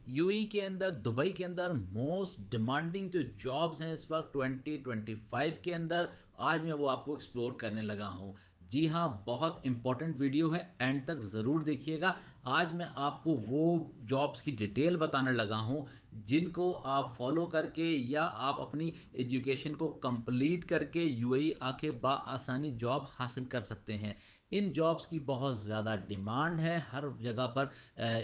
UAE के अंदर, Dubai के अंदर मोस्ट डिमांडिंग जो जॉब्स हैं इस वक्त 2025 के अंदर, आज मैं वो आपको एक्सप्लोर करने लगा हूँ। जी हाँ, बहुत इंपॉर्टेंट वीडियो है, एंड तक ज़रूर देखिएगा। आज मैं आपको वो जॉब्स की डिटेल बताने लगा हूँ जिनको आप फॉलो करके या आप अपनी एजुकेशन को कंप्लीट करके यूएई आके आसानी जॉब हासिल कर सकते हैं। इन जॉब्स की बहुत ज़्यादा डिमांड है, हर जगह पर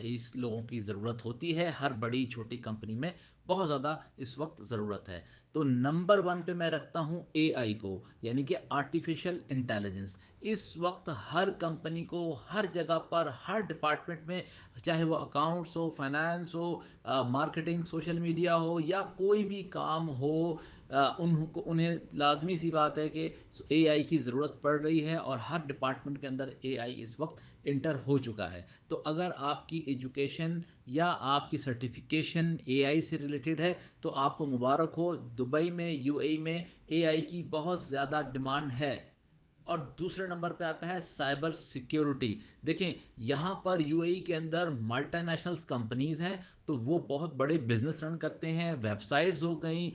इस लोगों की ज़रूरत होती है, हर बड़ी छोटी कंपनी में बहुत ज़्यादा इस वक्त ज़रूरत है। तो नंबर 1 पे मैं रखता हूँ एआई को, यानी कि आर्टिफिशियल इंटेलिजेंस। इस वक्त हर कंपनी को, हर जगह पर, हर डिपार्टमेंट में, चाहे वो अकाउंट्स हो, फाइनेंस हो, मार्केटिंग, सोशल मीडिया हो, या कोई भी काम हो, उन्हें लाजमी सी बात है कि एआई की ज़रूरत पड़ रही है, और हर डिपार्टमेंट के अंदर एआई इस वक्त इंटर हो चुका है। तो अगर आपकी एजुकेशन या आपकी सर्टिफिकेशन एआई से रिलेटेड है तो आपको मुबारक हो, दुबई में, यूएई में एआई की बहुत ज़्यादा डिमांड है। और दूसरे नंबर पे आता है साइबर सिक्योरिटी। देखें, यहाँ पर यूएई के अंदर मल्टीनेशनल्स कंपनीज़ हैं, तो वो बहुत बड़े बिजनेस रन करते हैं। वेबसाइट्स हो गई,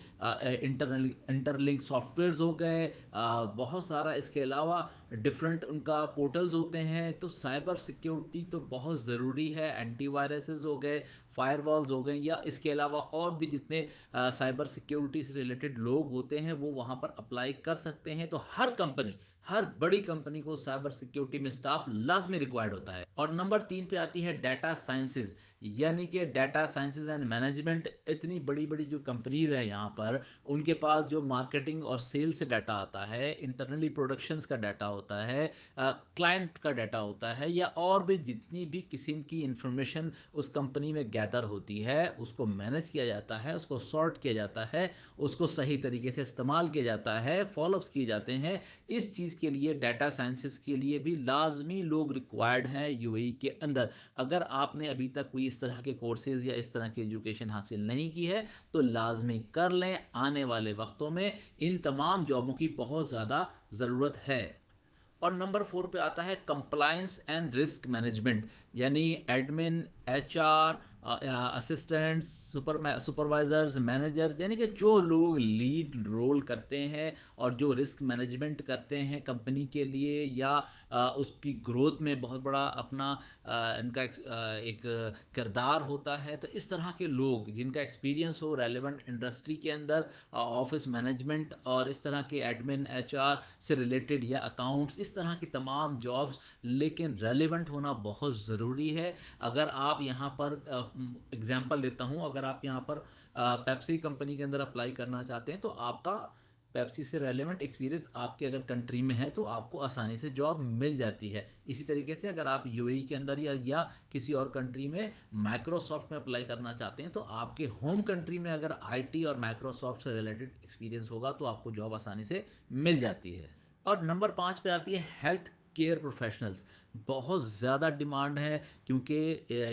इंटरलिंक सॉफ्टवेयर्स हो गए, बहुत सारा, इसके अलावा डिफरेंट उनका पोर्टल्स होते हैं। तो साइबर सिक्योरिटी तो बहुत ज़रूरी है। एंटीवायरसेस हो गए, फायरवॉल्स हो गए, या इसके अलावा और भी जितने साइबर सिक्योरिटी से रिलेटेड लोग होते हैं वो वहाँ पर अप्लाई कर सकते हैं। तो हर कंपनी, हर बड़ी कंपनी को साइबर सिक्योरिटी में स्टाफ लाजमी रिक्वायर्ड होता है। और नंबर 3 पे आती है डाटा साइंसेज, यानी कि डाटा साइंसेज एंड मैनेजमेंट। इतनी बड़ी बड़ी जो कंपनीज है यहाँ पर, उनके पास जो मार्केटिंग और सेल्स से डाटा आता है, इंटरनली प्रोडक्शंस का डाटा होता है, क्लाइंट का डाटा होता है, या और भी जितनी भी किस्म की इंफॉर्मेशन उस कंपनी में गैदर होती है, उसको मैनेज किया जाता है, उसको सॉर्ट किया जाता है, उसको सही तरीके से इस्तेमाल किया जाता है, फॉलोअप्स किए जाते हैं। इस चीज़ के लिए, डाटा साइंसेस के लिए भी लाजमी लोग रिक्वायर्ड हैं यूएई के अंदर। अगर आपने अभी तक कोई इस तरह के कोर्सेज या इस तरह की एजुकेशन हासिल नहीं की है तो लाजमी कर लें। आने वाले वक्तों में इन तमाम जॉबों की बहुत ज़्यादा ज़रूरत है। और नंबर 4 पे आता है कंप्लायंस एंड रिस्क मैनेजमेंट, यानी admin, HR, assistants, supervisors, managers, यानी कि जो लोग लीड रोल करते हैं और जो रिस्क मैनेजमेंट करते हैं कंपनी के लिए, या उसकी ग्रोथ में बहुत बड़ा अपना इनका एक किरदार होता है। तो इस तरह के लोग जिनका एक्सपीरियंस हो रेलेवेंट इंडस्ट्री के अंदर, ऑफिस मैनेजमेंट और इस तरह के एडमिन, एचआर से रिलेटेड, या अकाउंट्स, इस तरह की तमाम जॉब्स, लेकिन रेलेवेंट होना बहुत ज़रूरी है। अगर आप यहाँ पर एग्जांपल देता हूँ, अगर आप यहाँ पर पेप्सी कंपनी के अंदर अप्लाई करना चाहते हैं तो आपका पेप्सी से रेलेवेंट एक्सपीरियंस आपके अगर कंट्री में है तो आपको आसानी से जॉब मिल जाती है। इसी तरीके से अगर आप यूएई के अंदर या किसी और कंट्री में माइक्रोसॉफ्ट में अप्लाई करना चाहते हैं तो आपके होम कंट्री में अगर आईटी और माइक्रोसॉफ्ट से रिलेटेड एक्सपीरियंस होगा तो आपको जॉब आसानी से मिल जाती है। और नंबर 5 पे आती है हेल्थ केयर प्रोफेशनल्स। बहुत ज़्यादा डिमांड है क्योंकि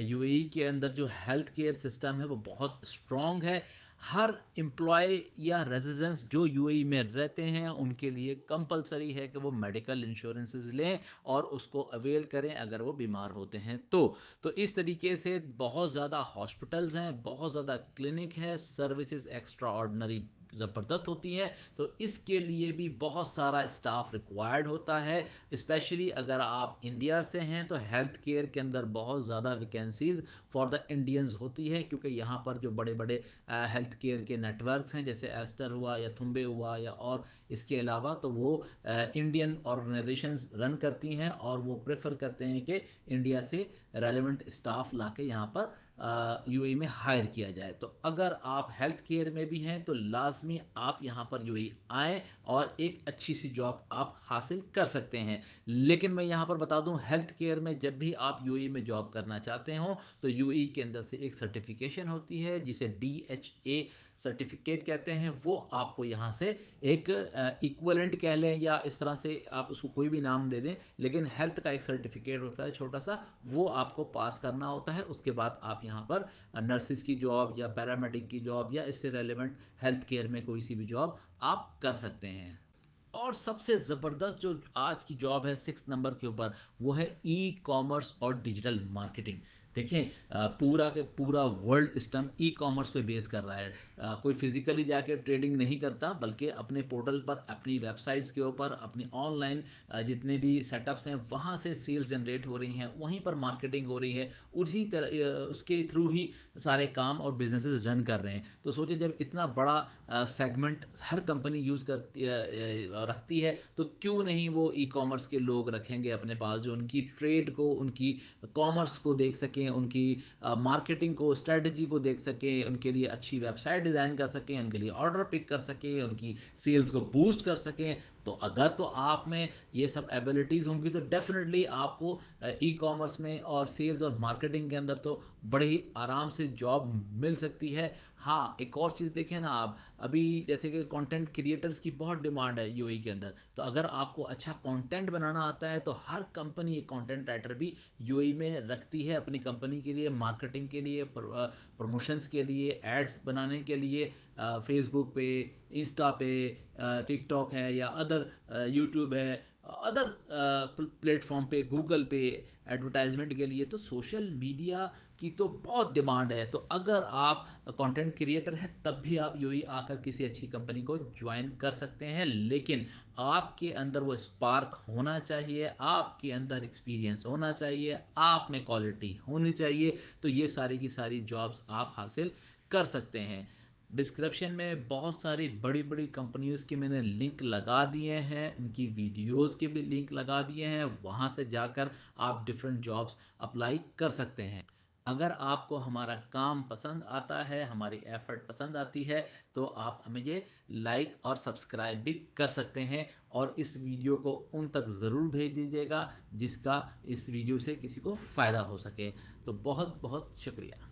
यूएई के अंदर जो हेल्थ केयर सिस्टम है वो बहुत स्ट्रॉन्ग है। हर एम्प्लॉय या रेजिडेंट्स जो यूएई में रहते हैं उनके लिए कंपलसरी है कि वो मेडिकल इंश्योरेंसेस लें और उसको अवेल करें अगर वो बीमार होते हैं तो इस तरीके से बहुत ज़्यादा हॉस्पिटल्स हैं, बहुत ज़्यादा क्लिनिक है, सर्विसेज एक्स्ट्रा ऑर्डिनरी ज़बरदस्त होती हैं। तो इसके लिए भी बहुत सारा स्टाफ रिक्वायर्ड होता है। स्पेशली अगर आप इंडिया से हैं तो हेल्थ केयर के अंदर बहुत ज़्यादा वैकेंसीज़ फॉर द इंडियंस होती है, क्योंकि यहाँ पर जो बड़े बड़े हेल्थ केयर के नेटवर्क्स हैं जैसे एस्टर हुआ या थुम्बे हुआ या और इसके अलावा, तो वो इंडियन ऑर्गेनाइजेशंस रन करती हैं और वो प्रेफर करते हैं कि इंडिया से रेलेवेंट स्टाफ लाके यहाँ पर यूएई में हायर किया जाए। तो अगर आप हेल्थ केयर में भी हैं तो लाजमी आप यहाँ पर यूएई आएँ और एक अच्छी सी जॉब आप हासिल कर सकते हैं। लेकिन मैं यहाँ पर बता दूँ, हेल्थ केयर में जब भी आप यूएई में जॉब करना चाहते हो तो यूएई के अंदर से एक सर्टिफिकेशन होती है जिसे DHA सर्टिफिकेट कहते हैं। वो आपको यहाँ से एक इक्वलेंट कह लें या इस तरह से आप उसको कोई भी नाम दे दें, लेकिन हेल्थ का एक सर्टिफिकेट होता है छोटा सा, वो आपको पास करना होता है। उसके बाद आप यहाँ पर नर्सिस की जॉब या पैरामेडिक की जॉब या इससे रेलेवेंट हेल्थ केयर में कोई सी भी जॉब आप कर सकते हैं। और सबसे ज़बरदस्त जो आज की जॉब है 6 नंबर के ऊपर, वो है ई कॉमर्स और डिजिटल मार्केटिंग। देखें पूरा के पूरा वर्ल्ड सिस्टम ई कॉमर्स पे बेस कर रहा है। कोई फिजिकली जाके ट्रेडिंग नहीं करता, बल्कि अपने पोर्टल पर, अपनी वेबसाइट्स के ऊपर, अपनी ऑनलाइन जितने भी सेटअप्स हैं वहाँ से सेल्स जनरेट हो रही हैं, वहीं पर मार्केटिंग हो रही है, उसी तरह उसके थ्रू ही सारे काम और बिजनेसेस रन कर रहे हैं। तो सोचिए जब इतना बड़ा सेगमेंट हर कंपनी यूज़ करती रखती है, तो क्यों नहीं वो ई कॉमर्स के लोग रखेंगे अपने पास, जो उनकी ट्रेड को, उनकी कॉमर्स को देख सकें, उनकी मार्केटिंग को, स्ट्रेटजी को देख सकें, उनके लिए अच्छी वेबसाइट डिज़ाइन कर सकें, उनके लिए ऑर्डर पिक कर सकें, उनकी सेल्स को बूस्ट कर सकें। तो अगर तो आप में ये सब एबिलिटीज़ होंगी तो डेफिनेटली आपको ई कॉमर्स में और सेल्स और मार्केटिंग के अंदर तो बड़े ही आराम से जॉब मिल सकती है। हाँ, एक और चीज़ देखें ना आप, अभी जैसे कि कंटेंट क्रिएटर्स की बहुत डिमांड है यूएई के अंदर। तो अगर आपको अच्छा कंटेंट बनाना आता है तो हर कंपनी एक कंटेंट राइटर भी यूएई में रखती है अपनी कंपनी के लिए, मार्केटिंग के लिए, प्रमोशंस के लिए, एड्स बनाने के लिए, फेसबुक पे, इंस्टा पे, टिकटॉक है या अदर यूट्यूब है, अदर प्लेटफॉर्म पे, गूगल पे एडवर्टाइजमेंट के लिए। तो सोशल मीडिया की तो बहुत डिमांड है। तो अगर आप कंटेंट क्रिएटर हैं तब भी आप यूएई आकर किसी अच्छी कंपनी को ज्वाइन कर सकते हैं, लेकिन आपके अंदर वो स्पार्क होना चाहिए, आपके अंदर एक्सपीरियंस होना चाहिए, आप में क्वालिटी होनी चाहिए। तो ये सारी की सारी जॉब्स आप हासिल कर सकते हैं। डिस्क्रिप्शन में बहुत सारी बड़ी बड़ी कंपनीज़ के मैंने लिंक लगा दिए हैं, इनकी वीडियोस के भी लिंक लगा दिए हैं, वहाँ से जाकर आप डिफरेंट जॉब्स अप्लाई कर सकते हैं। अगर आपको हमारा काम पसंद आता है, हमारी एफर्ट पसंद आती है, तो आप मुझे लाइक और सब्सक्राइब भी कर सकते हैं, और इस वीडियो को उन तक ज़रूर भेज दीजिएगा जिसका इस वीडियो से किसी को फ़ायदा हो सके। तो बहुत बहुत शुक्रिया।